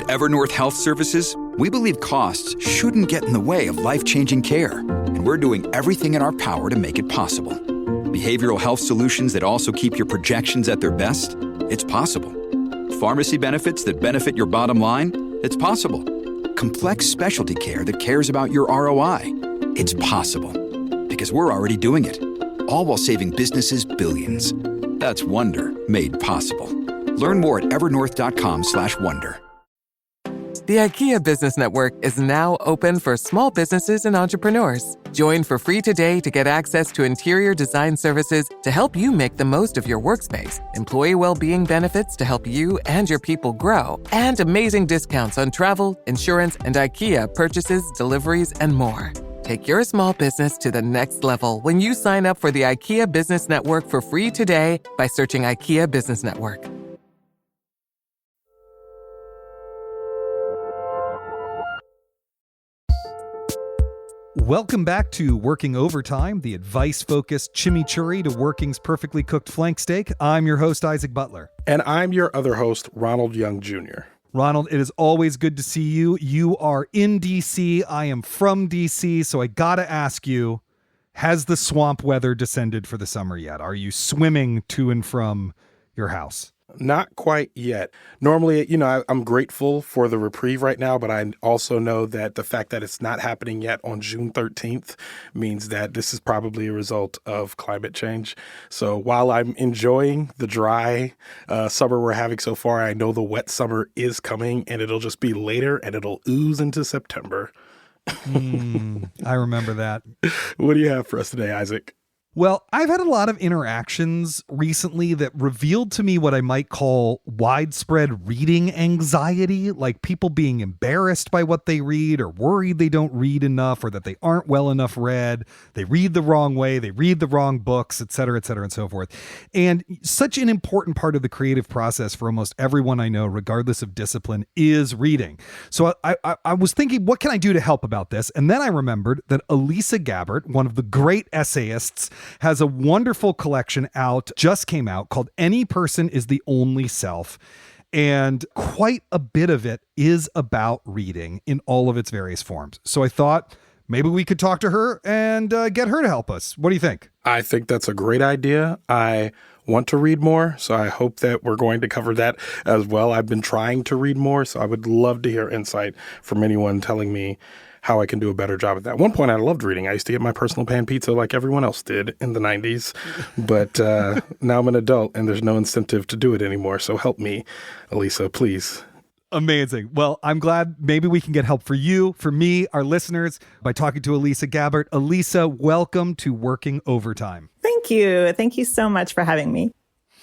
Evernorth Health Services, we believe costs shouldn't get in the way of life-changing care, and we're doing everything in our power to make it possible. Behavioral health solutions that also keep your projections at their best? It's possible. Pharmacy benefits that benefit your bottom line? It's possible. Complex specialty care that cares about your ROI? It's possible. Because we're already doing it. All while saving businesses billions. That's Wonder made possible. Learn more at evernorth.com/wonder. The IKEA Business Network is now open for small businesses and entrepreneurs. Join for free today to get access to interior design services to help you make the most of your workspace, employee well-being benefits to help you and your people grow, and amazing discounts on travel, insurance, and IKEA purchases, deliveries, and more. Take your small business to the next level when you sign up for the IKEA Business Network for free today by searching IKEA Business Network. Welcome back to Working Overtime, the advice-focused chimichurri to Working's perfectly cooked flank steak. I'm your host, Isaac Butler. And I'm your other host, Ronald Young Jr. Ronald, it is always good to see you. You are in D.C. I am from D.C., so I gotta ask you, has the swamp weather descended for the summer yet? Are you swimming to and from your house? Not quite yet. Normally, I'm grateful for the reprieve right now, but I also know that the fact that it's not happening yet on June 13th means that this is probably a result of climate change. So while I'm enjoying the dry summer we're having so far, I know the wet summer is coming, and it'll just be later, and it'll ooze into September. I remember that. What do you have for us today, Isaac? Well, I've had a lot of interactions recently that revealed to me what I might call widespread reading anxiety, like people being embarrassed by what they read or worried they don't read enough or that they aren't well enough read. They read the wrong way, they read the wrong books, et cetera, and so forth. And such an important part of the creative process for almost everyone I know, regardless of discipline, is reading. So I was thinking, what can I do to help about this? And then I remembered that Elisa Gabbert, one of the great essayists, has a wonderful collection just came out, called Any Person is the Only Self. And quite a bit of it is about reading in all of its various forms. So I thought maybe we could talk to her and get her to help us. What do you think? I think that's a great idea. I want to read more, so I hope that we're going to cover that as well. I've been trying to read more, so I would love to hear insight from anyone telling me how I can do a better job at that. At one point, I loved reading. I used to get my personal pan pizza like everyone else did in the 90s. But now I'm an adult and there's no incentive to do it anymore. So help me, Elisa, please. Amazing. Well, I'm glad maybe we can get help for you, for me, our listeners, by talking to Elisa Gabbert. Elisa, welcome to Working Overtime. Thank you. Thank you so much for having me.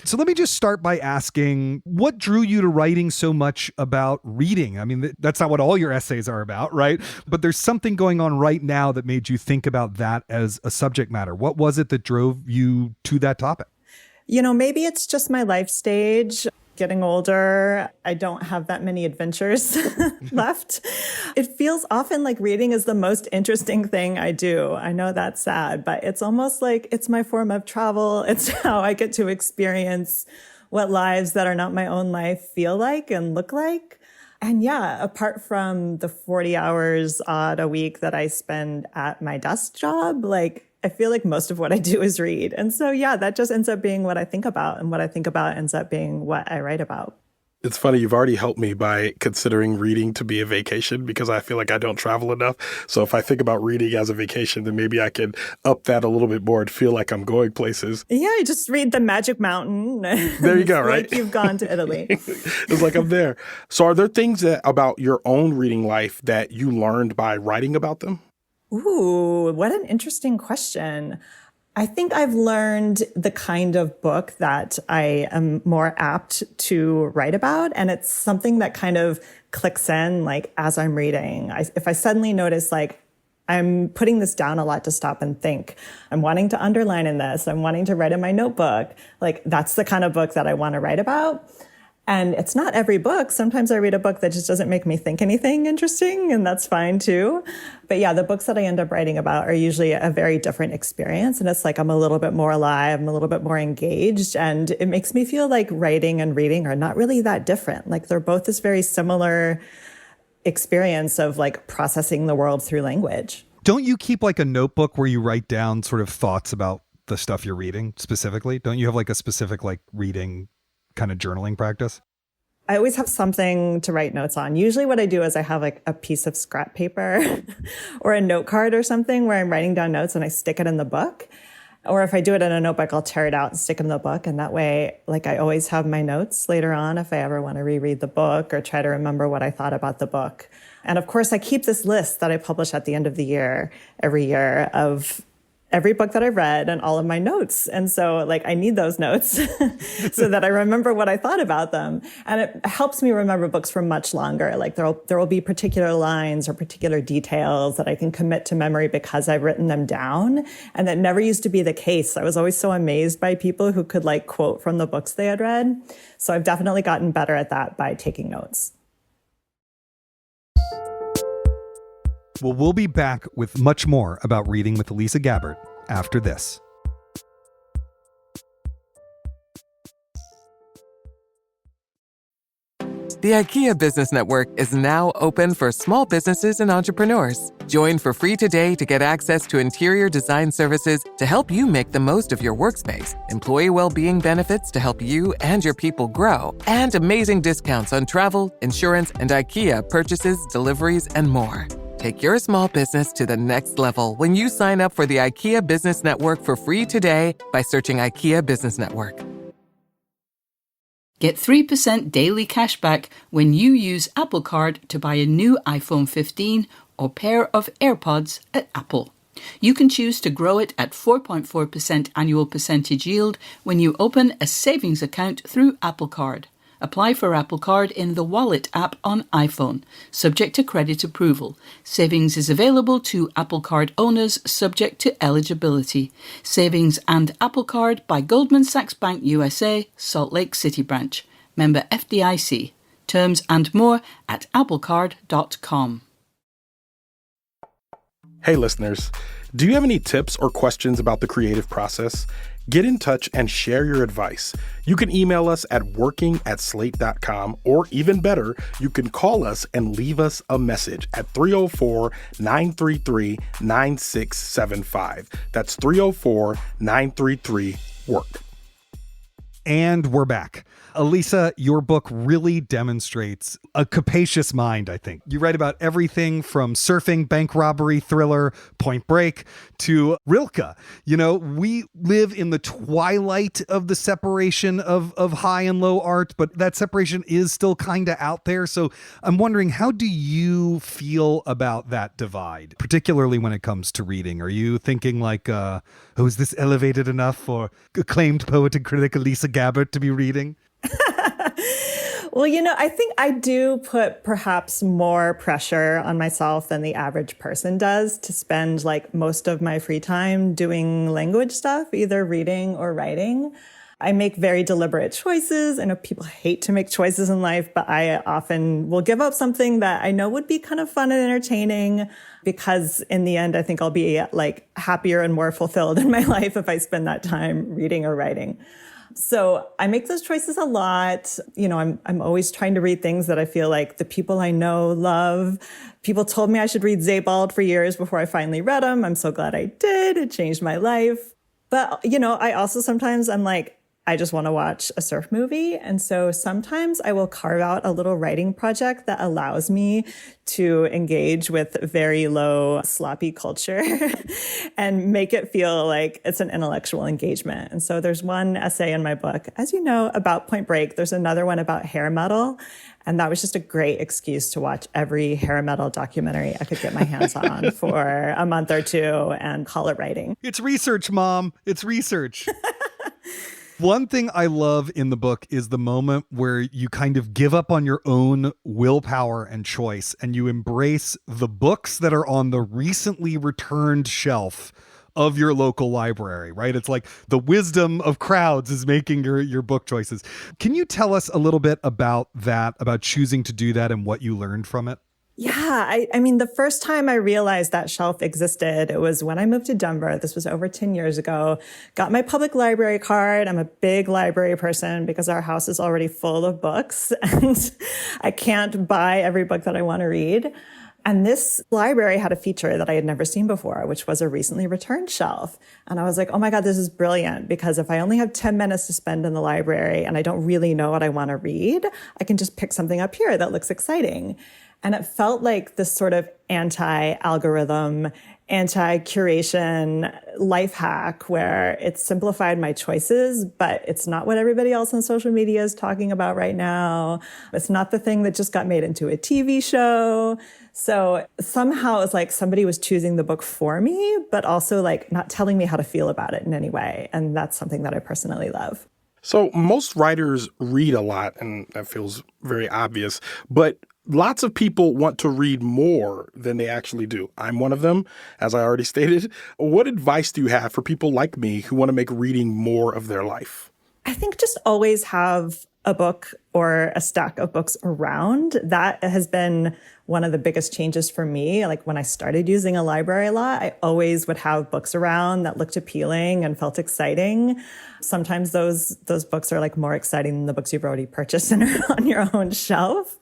So let me just start by asking, what drew you to writing so much about reading? I mean, that's not what all your essays are about, right? But there's something going on right now that made you think about that as a subject matter. What was it that drove you to that topic? Maybe it's just my life stage. Getting older, I don't have that many adventures left. It feels often like reading is the most interesting thing I do. I know that's sad, but it's almost like it's my form of travel. It's how I get to experience what lives that are not my own life feel like and look like. And yeah, apart from the 40 hours odd a week that I spend at my desk job, I feel like most of what I do is read. And so, yeah, that just ends up being what I think about. And what I think about ends up being what I write about. It's funny, you've already helped me by considering reading to be a vacation because I feel like I don't travel enough. So if I think about reading as a vacation, then maybe I can up that a little bit more and feel like I'm going places. Yeah, you just read The Magic Mountain. There you go, right? Like you've gone to Italy. It's like I'm there. So are there things about your own reading life that you learned by writing about them? Ooh, what an interesting question. I think I've learned the kind of book that I am more apt to write about. And it's something that kind of clicks in as I'm reading. If I suddenly notice I'm putting this down a lot to stop and think, I'm wanting to underline in this, I'm wanting to write in my notebook, that's the kind of book that I want to write about. And it's not every book. Sometimes I read a book that just doesn't make me think anything interesting, and that's fine too. But yeah, the books that I end up writing about are usually a very different experience. And it's like I'm a little bit more alive, I'm a little bit more engaged. And it makes me feel like writing and reading are not really that different. Like they're both this very similar experience of like processing the world through language. Don't you keep like a notebook where you write down sort of thoughts about the stuff you're reading specifically? Don't you have like a specific like reading kind of journaling practice? I always have something to write notes on. Usually what I do is I have like a piece of scrap paper or a note card or something where I'm writing down notes and I stick it in the book. Or if I do it in a notebook, I'll tear it out and stick it in the book. And that way, like I always have my notes later on if I ever want to reread the book or try to remember what I thought about the book. And of course, I keep this list that I publish at the end of the year, every year, of every book that I've read and all of my notes. And so like I need those notes so that I remember what I thought about them. And it helps me remember books for much longer. Like there will be particular lines or particular details that I can commit to memory because I've written them down. And that never used to be the case. I was always so amazed by people who could like quote from the books they had read. So I've definitely gotten better at that by taking notes. Well, we'll be back with much more about reading with Elisa Gabbert after this. The IKEA Business Network is now open for small businesses and entrepreneurs. Join for free today to get access to interior design services to help you make the most of your workspace, employee well-being benefits to help you and your people grow, and amazing discounts on travel, insurance, and IKEA purchases, deliveries, and more. Take your small business to the next level when you sign up for the IKEA Business Network for free today by searching IKEA Business Network. Get 3% daily cash back when you use Apple Card to buy a new iPhone 15 or pair of AirPods at Apple. You can choose to grow it at 4.4% annual percentage yield when you open a savings account through Apple Card. Apply for Apple Card in the Wallet app on iPhone, subject to credit approval. Savings is available to Apple Card owners subject to eligibility. Savings and Apple Card by Goldman Sachs Bank USA, Salt Lake City branch. Member FDIC. Terms and more at applecard.com. Hey listeners, do you have any tips or questions about the creative process? Get in touch and share your advice. You can email us at working@slate.com, or even better, you can call us and leave us a message at 304-933-9675. That's 304-933-WORK. And we're back. Elisa, your book really demonstrates a capacious mind, I think. You write about everything from surfing, bank robbery, thriller, Point Break, to Rilke. You know, we live in the twilight of the separation of high and low art, but that separation is still kind of out there. So I'm wondering, how do you feel about that divide, particularly when it comes to reading? Are you thinking like, is this elevated enough for acclaimed poet and critic Elisa Gabbert to be reading? Well, you know, I think I do put perhaps more pressure on myself than the average person does to spend like most of my free time doing language stuff, either reading or writing. I make very deliberate choices. I know people hate to make choices in life, but I often will give up something that I know would be kind of fun and entertaining, because in the end, I think I'll be like happier and more fulfilled in my life if I spend that time reading or writing. So I make those choices a lot. You know, I'm always trying to read things that I feel like the people I know love. People told me I should read Sebald for years before I finally read him. I'm so glad I did. It changed my life. But, you know, I also sometimes I'm like, I just want to watch a surf movie. And so sometimes I will carve out a little writing project that allows me to engage with very low, sloppy culture and make it feel like it's an intellectual engagement. And so there's one essay in my book, as you know, about Point Break. There's another one about hair metal. And that was just a great excuse to watch every hair metal documentary I could get my hands on for a month or two and call it writing. It's research, Mom. It's research. One thing I love in the book is the moment where you kind of give up on your own willpower and choice, and you embrace the books that are on the recently returned shelf of your local library, right? It's like the wisdom of crowds is making your book choices. Can you tell us a little bit about that, about choosing to do that and what you learned from it? Yeah, I mean, the first time I realized that shelf existed, it was when I moved to Denver. This was over 10 years ago. Got my public library card. I'm a big library person because our house is already full of books and I can't buy every book that I want to read. And this library had a feature that I had never seen before, which was a recently returned shelf. And I was like, oh my God, this is brilliant, because if I only have 10 minutes to spend in the library and I don't really know what I want to read, I can just pick something up here that looks exciting. And it felt like this sort of anti-algorithm, anti-curation life hack where it simplified my choices, but it's not what everybody else on social media is talking about right now. It's not the thing that just got made into a TV show. So somehow it's like somebody was choosing the book for me, but also like not telling me how to feel about it in any way. And that's something that I personally love. So most writers read a lot, and that feels very obvious, but lots of people want to read more than they actually do. I'm one of them, as I already stated. What advice do you have for people like me who want to make reading more of their life? I think just always have a book or a stack of books around. That has been one of the biggest changes for me. Like when I started using a library a lot, I always would have books around that looked appealing and felt exciting. Sometimes those books are like more exciting than the books you've already purchased and are on your own shelf.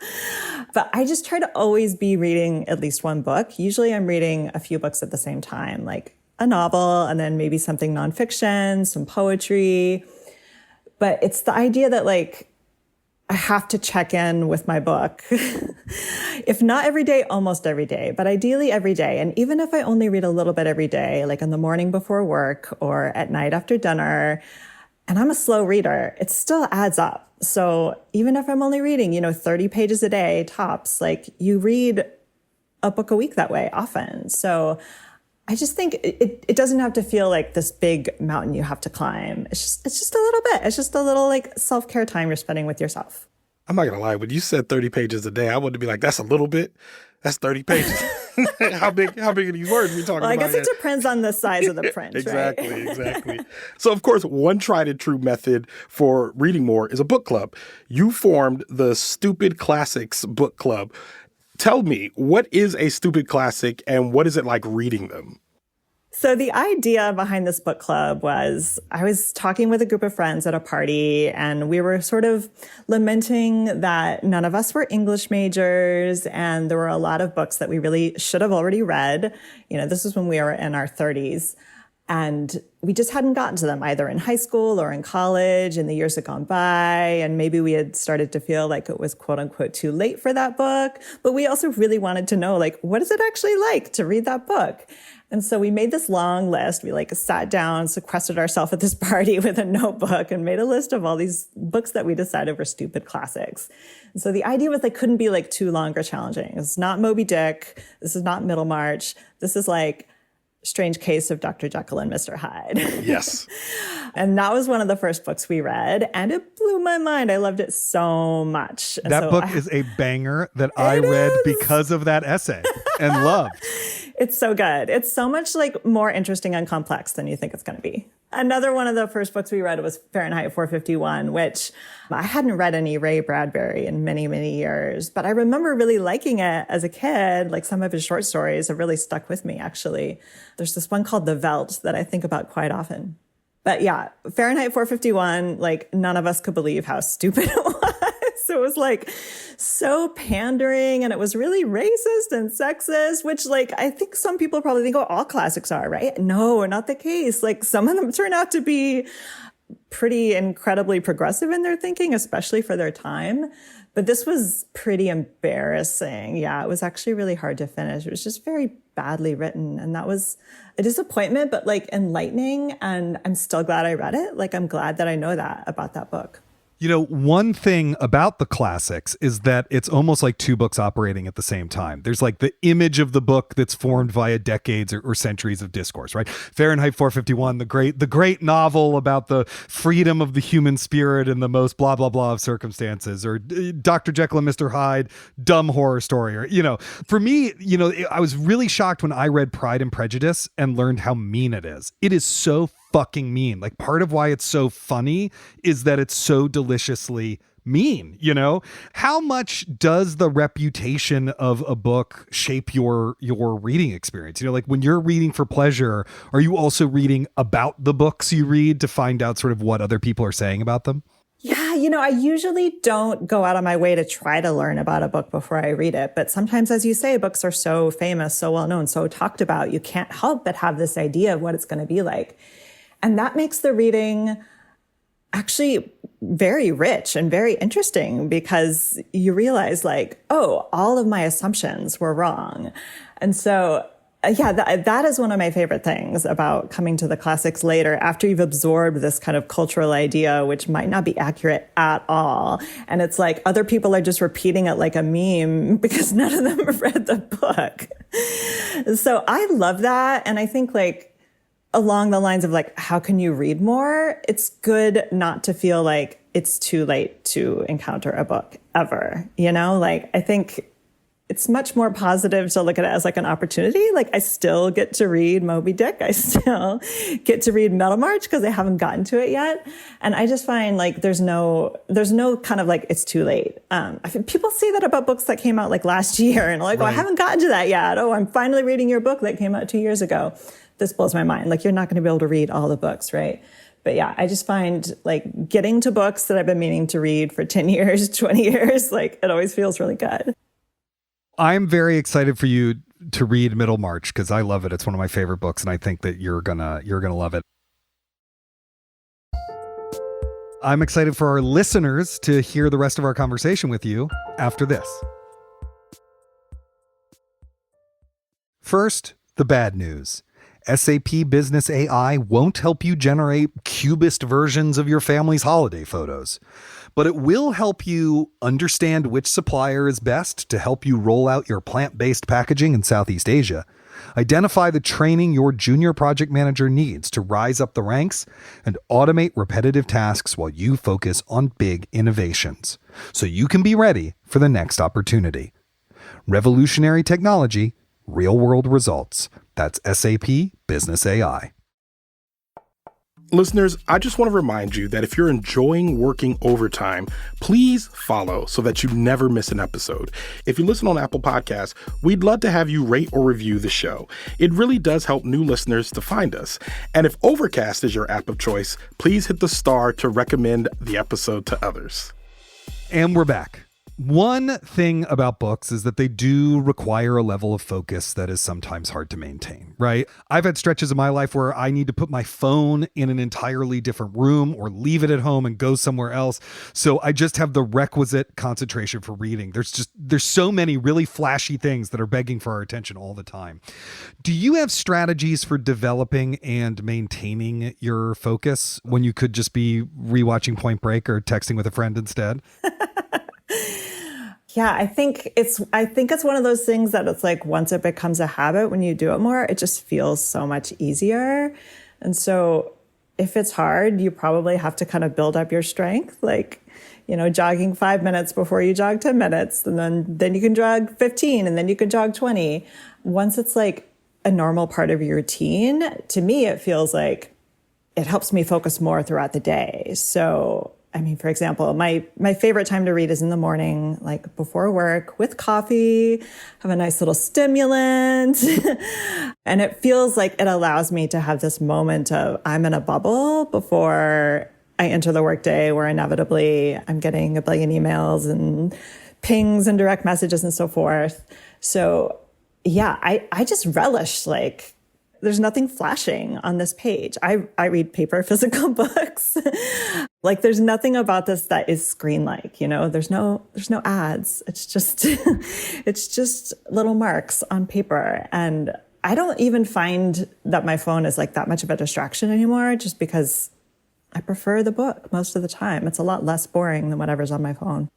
But I just try to always be reading at least one book. Usually I'm reading a few books at the same time, like a novel and then maybe something nonfiction, some poetry. But it's the idea that like, I have to check in with my book. If not every day, almost every day, but ideally every day. And even if I only read a little bit every day, like in the morning before work or at night after dinner, and I'm a slow reader, it still adds up. So even if I'm only reading, 30 pages a day tops, like you read a book a week that way often. So I just think it doesn't have to feel like this big mountain you have to climb. It's just a little bit. It's just a little like self-care time you're spending with yourself. I'm not going to lie. When you said 30 pages a day, I wanted to be like, that's a little bit. That's 30 pages. How big are these words we talking about? Well, I guess it depends on the size of the print, Exactly, right? Exactly. So, of course, one tried and true method for reading more is a book club. You formed the Stupid Classics Book Club. Tell me, what is a stupid classic and what is it like reading them? So the idea behind this book club was I was talking with a group of friends at a party and we were sort of lamenting that none of us were English majors and there were a lot of books that we really should have already read. This was when we were in our 30s and we just hadn't gotten to them either in high school or in college and the years had gone by and maybe we had started to feel like it was quote unquote too late for that book. But we also really wanted to know like, what is it actually like to read that book? And so we made this long list. We sat down, sequestered ourselves at this party with a notebook and made a list of all these books that we decided were stupid classics. And so the idea was they couldn't be too long or challenging. It's not Moby Dick. This is not Middlemarch. This is Strange Case of Dr. Jekyll and Mr. Hyde. Yes. And that was one of the first books we read, and it blew my mind. I loved it so much. And that book is a banger that I read because of that essay and loved. It's so good. It's so much more interesting and complex than you think it's going to be. Another one of the first books we read was Fahrenheit 451, which I hadn't read any Ray Bradbury in many, many years. But I remember really liking it as a kid. Some of his short stories have really stuck with me, actually. There's this one called The Veldt that I think about quite often. But yeah, Fahrenheit 451, none of us could believe how stupid it was. It was so pandering and it was really racist and sexist, which I think some people probably think, all classics are, right? No, not the case. Some of them turn out to be pretty incredibly progressive in their thinking, especially for their time. But this was pretty embarrassing. Yeah, it was actually really hard to finish. It was just very badly written. And that was a disappointment, but enlightening. And I'm still glad I read it. I'm glad that I know that about that book. One thing about the classics is that it's almost like two books operating at the same time. There's like the image of the book that's formed via decades or centuries of discourse, right? Fahrenheit 451, the great novel about the freedom of the human spirit in the most blah, blah, blah of circumstances, or Dr. Jekyll and Mr. Hyde, dumb horror story. Or, for me, I was really shocked when I read Pride and Prejudice and learned how mean it is. It is so fucking mean. Like, part of why it's so funny is that it's so deliciously mean. How much does the reputation of a book shape your reading experience? Like, when you're reading for pleasure, are you also reading about the books you read to find out sort of what other people are saying about them? Yeah, I usually don't go out of my way to try to learn about a book before I read it. But sometimes, as you say, books are so famous, so well known, so talked about, you can't help but have this idea of what it's going to be like. And that makes the reading actually very rich and very interesting, because you realize like, oh, all of my assumptions were wrong. And so, that is one of my favorite things about coming to the classics later, after you've absorbed this kind of cultural idea, which might not be accurate at all. And it's like other people are just repeating it like a meme because none of them have read the book. So I love that. And I think like, along the lines of like, how can you read more? It's good not to feel like it's too late to encounter a book ever. Like, I think it's much more positive to look at it as like an opportunity. Like, I still get to read Moby Dick. I still get to read Middlemarch because I haven't gotten to it yet. And I just find like there's no kind of like it's too late. I think people say that about books that came out like last year and like, right. Oh, I haven't gotten to that yet. Oh, I'm finally reading your book that came out 2 years ago. This blows my mind. Like, you're not going to be able to read all the books, right? But yeah, I just find like getting to books that I've been meaning to read for 10 years, 20 years, like it always feels really good. I'm very excited for you to read Middlemarch because I love it. It's one of my favorite books, and I think that you're gonna love it. I'm excited for our listeners to hear the rest of our conversation with you after this. First, the bad news. SAP Business AI won't help you generate cubist versions of your family's holiday photos, but it will help you understand which supplier is best to help you roll out your plant-based packaging in Southeast Asia, identify the training your junior project manager needs to rise up the ranks, and automate repetitive tasks while you focus on big innovations, so you can be ready for the next opportunity. Revolutionary technology, real-world results. That's SAP Business AI. Listeners, I just want to remind you that if you're enjoying working overtime, please follow so that you never miss an episode. If you listen on Apple Podcasts, we'd love to have you rate or review the show. It really does help new listeners to find us. And if Overcast is your app of choice, please hit the star to recommend the episode to others. And we're back. One thing about books is that they do require a level of focus that is sometimes hard to maintain, right? I've had stretches of my life where I need to put my phone in an entirely different room or leave it at home and go somewhere else. So I just have the requisite concentration for reading. There's so many really flashy things that are begging for our attention all the time. Do you have strategies for developing and maintaining your focus when you could just be rewatching Point Break or texting with a friend instead? Yeah, I think it's one of those things that it's like once it becomes a habit, when you do it more, it just feels so much easier. And so if it's hard, you probably have to kind of build up your strength, like, jogging 5 minutes before you jog 10 minutes, and then you can jog 15, and then you can jog 20. Once it's like a normal part of your routine, to me, it feels like it helps me focus more throughout the day. So I mean, for example, my favorite time to read is in the morning, like before work, with coffee, have a nice little stimulant. And it feels like it allows me to have this moment of I'm in a bubble before I enter the workday, where inevitably I'm getting a billion emails and pings and direct messages and so forth. So yeah, I just relish like, there's nothing flashing on this page. I read paper physical books. Like there's nothing about this that is screen-like, there's no ads. It's just little marks on paper. And I don't even find that my phone is like that much of a distraction anymore, just because I prefer the book most of the time. It's a lot less boring than whatever's on my phone.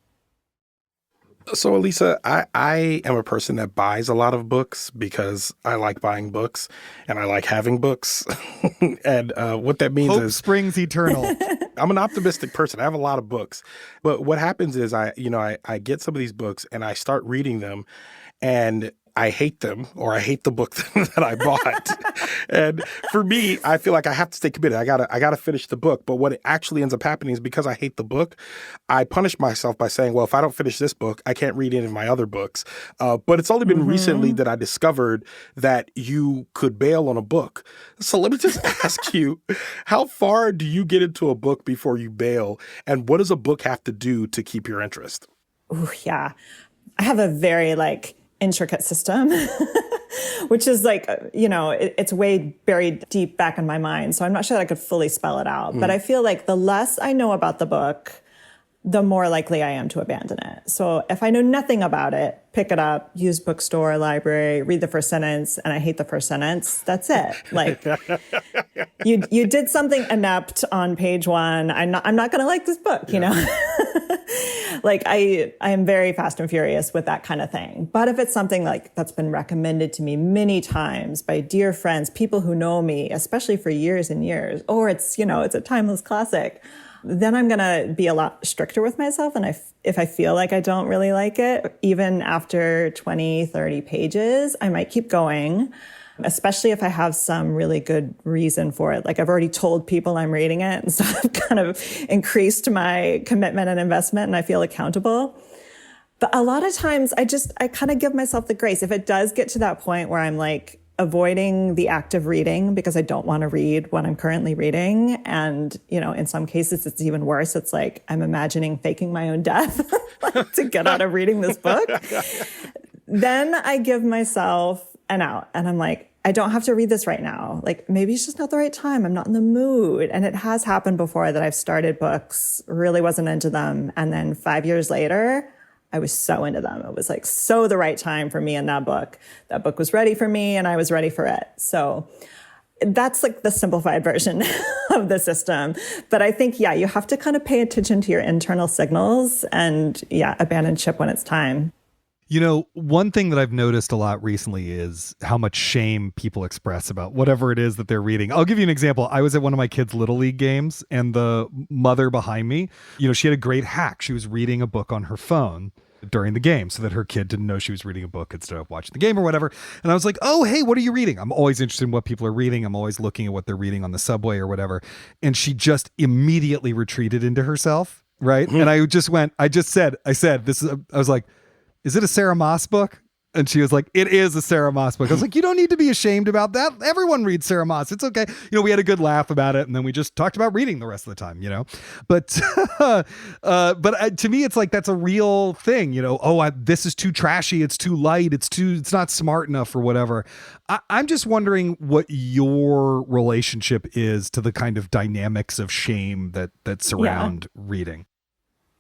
So, Elisa, I am a person that buys a lot of books because I like buying books and I like having books. And what that means Hope is springs eternal. I'm an optimistic person. I have a lot of books. But what happens is I get some of these books and I start reading them and I hate them, or I hate the book that I bought. And for me, I feel like I have to stay committed. I gotta finish the book. But what actually ends up happening is because I hate the book, I punish myself by saying, well, if I don't finish this book, I can't read any of my other books. But it's only been recently that I discovered that you could bail on a book. So let me just ask you, how far do you get into a book before you bail? And what does a book have to do to keep your interest? Ooh, yeah. I have a very intricate system, which is it's way buried deep back in my mind. So I'm not sure that I could fully spell it out. But I feel like the less I know about the book, the more likely I am to abandon it. So if I know nothing about it, pick it up, use bookstore, library, read the first sentence, and I hate the first sentence, that's it. You did something inept on page 1. I'm not going to like this book, you know? I am very fast and furious with that kind of thing. But if it's something that's been recommended to me many times by dear friends, people who know me, especially for years and years, or it's a timeless classic, then I'm going to be a lot stricter with myself. And if I feel like I don't really like it, even after 20, 30 pages, I might keep going, especially if I have some really good reason for it. I've already told people I'm reading it. And so I've kind of increased my commitment and investment and I feel accountable. But a lot of times I kind of give myself the grace. If it does get to that point where I'm avoiding the act of reading because I don't want to read what I'm currently reading. And, in some cases, it's even worse. It's I'm imagining faking my own death to get out of reading this book. Then I give myself an out and I'm I don't have to read this right now. Maybe it's just not the right time. I'm not in the mood. And it has happened before that I've started books, really wasn't into them. And then 5 years later, I was so into them. It was so the right time for me in that book. That book was ready for me and I was ready for it. So that's the simplified version of the system. But I think, you have to kind of pay attention to your internal signals and abandon ship when it's time. One thing that I've noticed a lot recently is how much shame people express about whatever it is that they're reading. I'll give you an example. I was at one of my kids' Little League games and the mother behind me, she had a great hack. She was reading a book on her phone during the game so that her kid didn't know she was reading a book instead of watching the game or whatever. And I was like, oh, hey, what are you reading? I'm always interested in what people are reading. I'm always looking at what they're reading on the subway or whatever. And she just immediately retreated into herself. Right. And I was like, is it a Sarah Moss book? And she was like, it is a Sarah Moss book. I was like, you don't need to be ashamed about that. Everyone reads Sarah Moss. It's okay. We had a good laugh about it. And then we just talked about reading the rest of the time, But to me, it's that's a real thing, this is too trashy. It's too light. It's not smart enough or whatever. I'm just wondering what your relationship is to the kind of dynamics of shame that surround reading.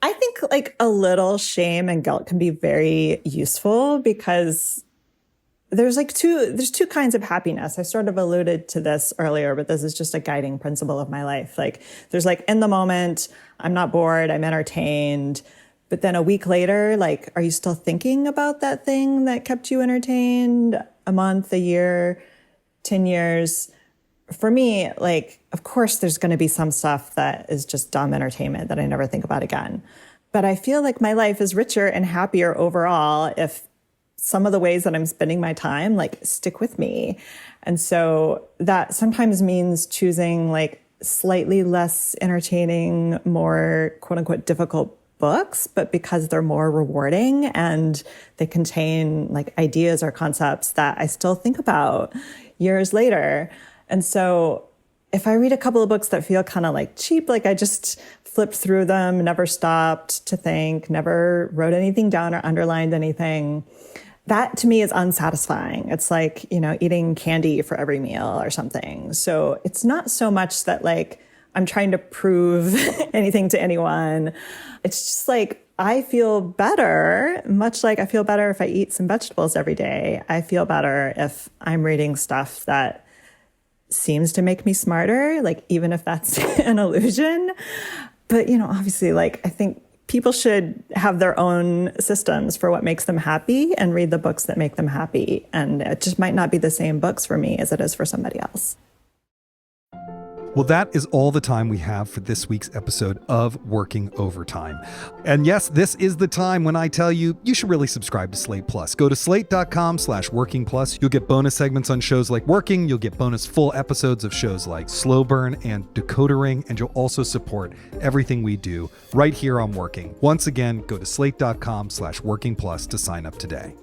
I think a little shame and guilt can be very useful because there's two kinds of happiness. I sort of alluded to this earlier, but this is just a guiding principle of my life. There's in the moment, I'm not bored, I'm entertained. But then a week later, are you still thinking about that thing that kept you entertained? A month, a year, 10 years? For me, of course, there's going to be some stuff that is just dumb entertainment that I never think about again. But I feel like my life is richer and happier overall if some of the ways that I'm spending my time, stick with me. And so that sometimes means choosing slightly less entertaining, more quote unquote difficult books, but because they're more rewarding and they contain ideas or concepts that I still think about years later. And so if I read a couple of books that feel kind of cheap, I just flipped through them, never stopped to think, never wrote anything down or underlined anything, that to me is unsatisfying. It's eating candy for every meal or something. So it's not so much that I'm trying to prove anything to anyone. It's just I feel better, much like I feel better if I eat some vegetables every day. I feel better if I'm reading stuff that seems to make me smarter, like even if that's an illusion. But, obviously, like I think people should have their own systems for what makes them happy and read the books that make them happy. And it just might not be the same books for me as it is for somebody else. Well, that is all the time we have for this week's episode of Working Overtime. And yes, this is the time when I tell you, you should really subscribe to Slate Plus. Go to slate.com/working plus. You'll get bonus segments on shows like Working. You'll get bonus full episodes of shows like Slow Burn and Decodering. And you'll also support everything we do right here on Working. Once again, go to slate.com/working plus to sign up today.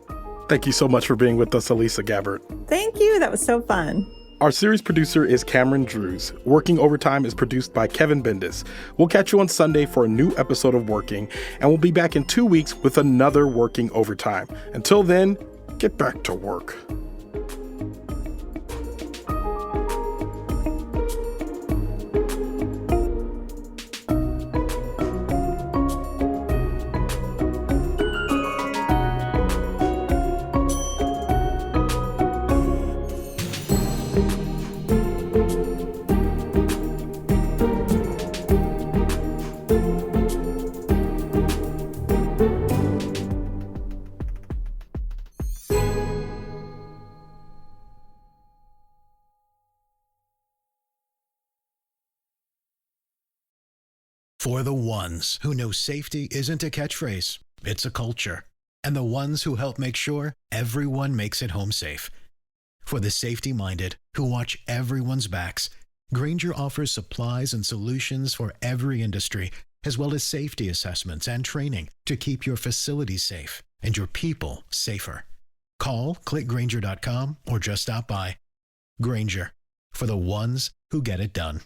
Thank you so much for being with us, Elisa Gabbert. Thank you. That was so fun. Our series producer is Cameron Drews. Working Overtime is produced by Kevin Bendis. We'll catch you on Sunday for a new episode of Working, and we'll be back in 2 weeks with another Working Overtime. Until then, get back to work. For the ones who know safety isn't a catchphrase, it's a culture. And the ones who help make sure everyone makes it home safe. For the safety-minded who watch everyone's backs, Grainger offers supplies and solutions for every industry, as well as safety assessments and training to keep your facilities safe and your people safer. Call, click Grainger.com, or just stop by. Grainger, for the ones who get it done.